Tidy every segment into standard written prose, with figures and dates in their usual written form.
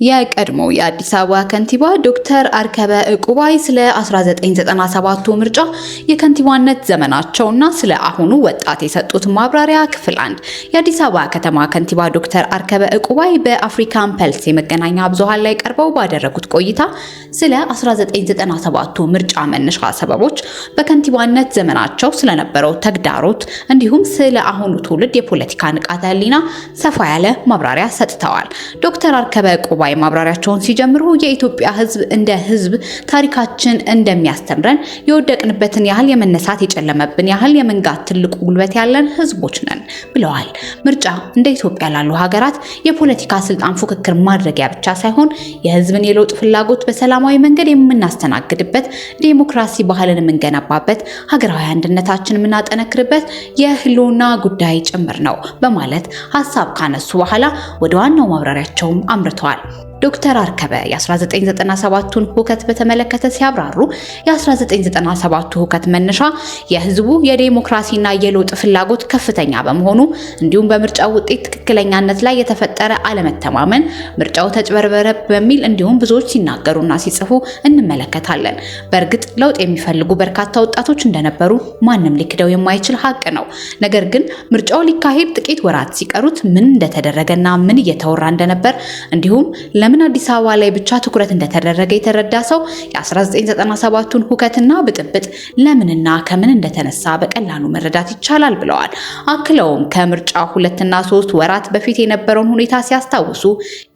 የቀድሞ የአዲስ አበባ ከንቲባ ዶክተር አርከበ ዕቁባይ ስለ 1997 ምርጫ የከንቲባነት ዘመናቸውና ስለ አሁኑ ወጣት የሰጡት ማብራሪያ ክፍል 1። የአዲስ አበባ ከተማ ከንቲባ ዶክተር አርከበ ዕቁባይ በአፍሪካን ፐልስ የመገናኛ ብዙሃን ላይ ቀርበው ባደረጉት ቆይታ ስለ 1997 ምርጫ መነሻ ሰበቦች፣ በከንቲባነት ዘመናቸው ስለነበረው ተግዳሮት እንዲሁም ስለ አሁኑ ትውልድ የፖለቲካ ንቃተ ህሊና ሰፋ ያለ ማብራሪያ ሰጥተዋል። ዶክተር አርከበ ዕቁባይ ማብራሪያቸውን ሲጀምሩ የኢትዮጵያ ሕዝብ እንደ ሕዝብ ታሪካችን እንደሚያስተምረን የወደቅንበትን ያህል የመነሳት የጨለመብን ያህል የመንጋት ትልቁ ጉልበት ያለን ሕዝቦች ነን ብለዋል። ምርጫ እንደ ኢትዮጵያ ላሉ ሀገራት የፖለቲካ ስልጣን ፉክክር ማድረጊያ ብቻ ሳይሆን የሕዝብን የለውጥ ፍላጎት በሰላማዊ መንገድ የምናስተናግድበት፣ ዲሞክራሲ ባህልን የምንገነባበት፣ ሀገራዊ አንድነታችን የምናጠነክርበት የህልውና ጉዳይ ጭምር ነው በማለት ሀሳብ ካነሱ በኋላ ወደ ዋናው ማብራሪያቸውም አምርተዋል። ዶክተር አርከበ የ1997ቱን ሁከት በተመለከተ ሲያብራሩ የ1997ቱ ሁከት መነሻ የህዝቡ የዲሞክራሲና የለውጥ ፍላጎት ከፍተኛ በመሆኑ እንዲሁም በምርጫው ውጤት ትክክለኛነት ላይ የተፈጠረ አለመተማመን፣ ምርጫው ተጭበርበረ በሚል እንዲሁም ብዙዎች ሲናገሩና ሲጽፉ እንመለከታለን። በእርግጥ ለውጥ የሚፈልጉ በርካታ ወጣቶች እንደነበሩ ማንም ሊክደው የማይችል ሀቅ ነው። ነገር ግን ምርጫው ሊካሄድ ጥቂት ወራት ሲቀሩት ምን እንደተደረገና ምን እየተወራ እንደነበር እንዲሁም ለምን አዲስ አበባ ላይ ብቻ ትኩረት እንደተደረገ የተረዳ ሰው የ1997ቱን ሁከትና ብጥብጥ ለምንና ከምን እንደተነሳ በቀላሉ መረዳት ይቻላል ብለዋል። አክለውም ከምርጫ 2 እና 3 ወራት በፊት የነበረውን ሁኔታ ሲያስታውሱ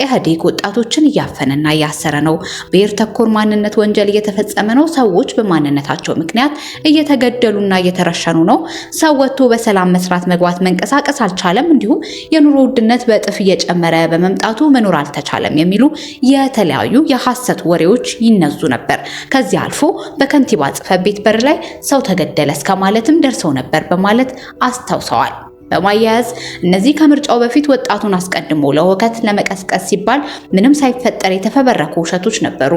ኢህአዴግ ወጣቶችን እያፈነና እያሰረ ነው፣ ብሔር ተኮር ማንነት ወንጀል እየተፈጸመ ነው፣ ሰዎች በማንነታቸው ምክንያት እየተገደሉና እየተረሸኑ ነው፣ ሰው ወጥቶ በሰላም መስራት፣ መግባት፣ መንቀሳቀስ አልቻለም፣ እንዲሁም የኑሮ ውድነት በእጥፍ እየጨመረ በመምጣቱ መኖር አልተቻለም የሚሉ የተለያዩ የሐሰት ወሬዎች ይነዙ ነበር። ከዚህ አልፎ በከንቲባ ጽሕፈት ቤት በር ላይ ሰው ተገደለ እስከ ማለትም ደርሰው ነበር በማለት አስታውሰዋል። በማያያዝ እነዚህ ከምርጫው በፊት ወጣቱን አስቀድሞ ለሁከት ለመቀስቀስ ሲባል ምንም ሳይፈጠር የተፈበረኩ ውሸቶች ነበሩ።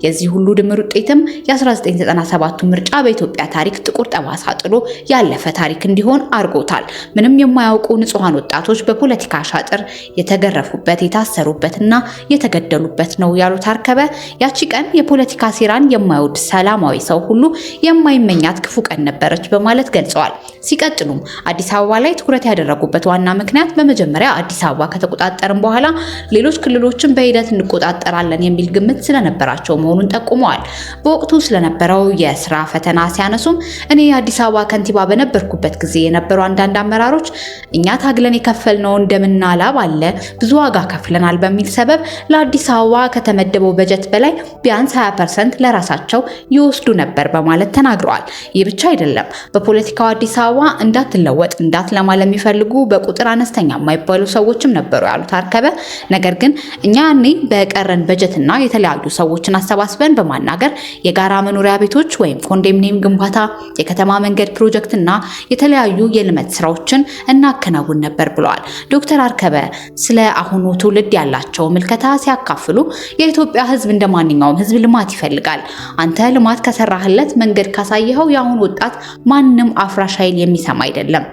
የዚህ ሁሉ ድምር ውጤትም የ1997ቱ ምርጫ በኢትዮጵያ ታሪክ ጥቁር ጠባሳ ጥሎ ያለፈ ታሪክ እንዲሆን አድርጎታል። ምንም የማያውቁ ንጹሃን ወጣቶች በፖለቲካ ሻጥር የተገረፉበት፣ የታሰሩበትና የተገደሉበት ነው ያሉት አርከበ ያቺ ቀን የፖለቲካ ሴራን የማይወድ ሰላማዊ ሰው ሁሉ የማይመኛት ክፉ ቀን ነበረች በማለት ገልጸዋል። ሲቀጥሉም አዲስ አበባ ላይ ትኩረት ያደረጉበት ዋና ምክንያት በመጀመሪያ አዲስ አበባ ከተቆጣጠርን በኋላ ሌሎች ክልሎችን በሂደት እንቆጣጠራለን የሚል ግምት ስለነበራቸው መሆኑን ጠቁመዋል። በወቅቱ ስለነበረው የስራ ፈተና ሲያነሱም እኔ የአዲስ አበባ ከንቲባ በነበርኩበት ጊዜ የነበሩ አንዳንድ አመራሮች እኛ ታግለን የከፈልነው እንደምና ላብ አለ፣ ብዙ ዋጋ ከፍለናል በሚል ሰበብ ለአዲስ አበባ ከተመደበው በጀት በላይ ቢያንስ 20% ለራሳቸው ይወስዱ ነበር በማለት ተናግረዋል። ይህ ብቻ አይደለም። በፖለቲካው አዲስ አበባ እንዳትለወጥ እንዳትለማ ለሚፈልጉ በቁጥር አነስተኛ የማይባሉ ሰዎችም ነበሩ ያሉት አርከበ፣ ነገር ግን እኛ ያኔ በቀረን በጀትና የተለያዩ ሰዎችን አሰባስበን በማናገር የጋራ መኖሪያ ቤቶች ወይም ኮንዶሚኒየም ግንባታ፣ የከተማ መንገድ ፕሮጀክትና የተለያዩ የልማት ስራዎችን እናከናውን ነበር ብለዋል። ዶክተር አርከበ ስለ አሁኑ ትውልድ ያላቸው ምልከታ ሲያካፍሉ የኢትዮጵያ ሕዝብ እንደማንኛውም ሕዝብ ልማት ይፈልጋል። አንተ ልማት ከሰራህለት፣ መንገድ ካሳየኸው የአሁኑ ወጣት ማንም አፍራሽ ኃይል የሚሰማ አይደለም።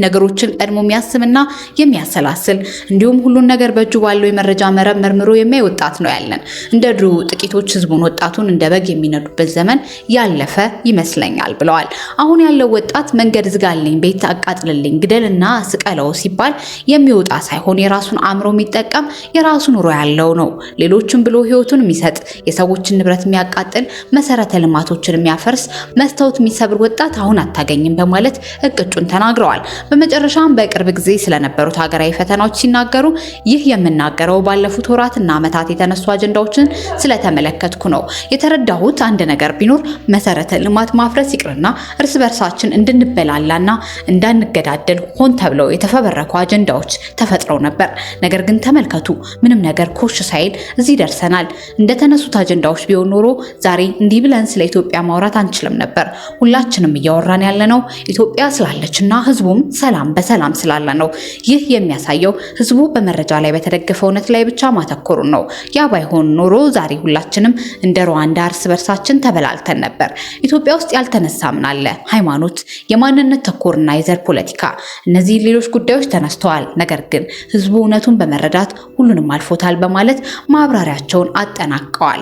ነገሮችን ቀድሞ የሚያስብና የሚያሰላስል እንዲሁም ሁሉን ነገር በእጁ ባለው የመረጃ መረብ መርምሮ የሚያይ ወጣት ነው ያለን። እንደ ድሮ ጥቂቶች ህዝቡን ወጣቱን እንደ በግ የሚነዱበት ዘመን ያለፈ ይመስለኛል ብለዋል። አሁን ያለው ወጣት መንገድ ዝጋልኝ፣ ቤት አቃጥልልኝ፣ ግደልና ስቀለው ሲባል የሚወጣ ሳይሆን የራሱን አእምሮ የሚጠቀም የራሱ ኑሮ ያለው ነው። ሌሎችን ብሎ ህይወቱን የሚሰጥ የሰዎችን ንብረት የሚያቃጥል መሰረተ ልማቶችን የሚያፈርስ መስታወት የሚሰብር ወጣት አሁን አታገኝም በማለት እቅጩን ተናግረዋል። በመጨረሻም በቅርብ ጊዜ ስለነበሩት ሀገራዊ ፈተናዎች ሲናገሩ ይህ የምናገረው ባለፉት ወራትና ዓመታት የተነሱ አጀንዳዎችን ስለተመለከትኩ ነው። የተረዳሁት አንድ ነገር ቢኖር መሰረተ ልማት ማፍረስ ይቅርና እርስ በርሳችን እንድንበላላና እንዳንገዳደል ሆን ተብለው የተፈበረኩ አጀንዳዎች ተፈጥረው ነበር። ነገር ግን ተመልከቱ፣ ምንም ነገር ኮሽ ሳይል እዚህ ደርሰናል። እንደተነሱት አጀንዳዎች ቢሆን ኖሮ ዛሬ እንዲህ ብለን ስለ ኢትዮጵያ ማውራት አንችልም ነበር። ሁላችንም እያወራን ያለነው ኢትዮጵያ ስላለችና ህዝቡም ሰላም በሰላም ስላለ ነው። ይህ የሚያሳየው ህዝቡ በመረጃ ላይ በተደገፈ እውነት ላይ ብቻ ማተኮሩን ነው። ያ ባይሆን ኖሮ ዛሬ ሁላችንም እንደ ሩዋንዳ እርስ በርሳችን ተበላልተን ነበር። ኢትዮጵያ ውስጥ ያልተነሳ ምን አለ? ሃይማኖት፣ የማንነት ተኮርና የዘር ፖለቲካ፣ እነዚህ ሌሎች ጉዳዮች ተነስተዋል። ነገር ግን ህዝቡ እውነቱን በመረዳት ሁሉንም አልፎታል በማለት ማብራሪያቸውን አጠናቀዋል።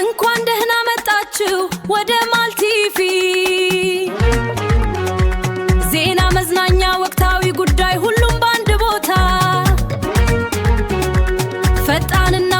እንኳን ደህና መጣችሁ ወደ ማልቲቪ። ዜና፣ መዝናኛ፣ ወቅታዊ ጉዳይ ሁሉም በአንድ ቦታ ፈጣንና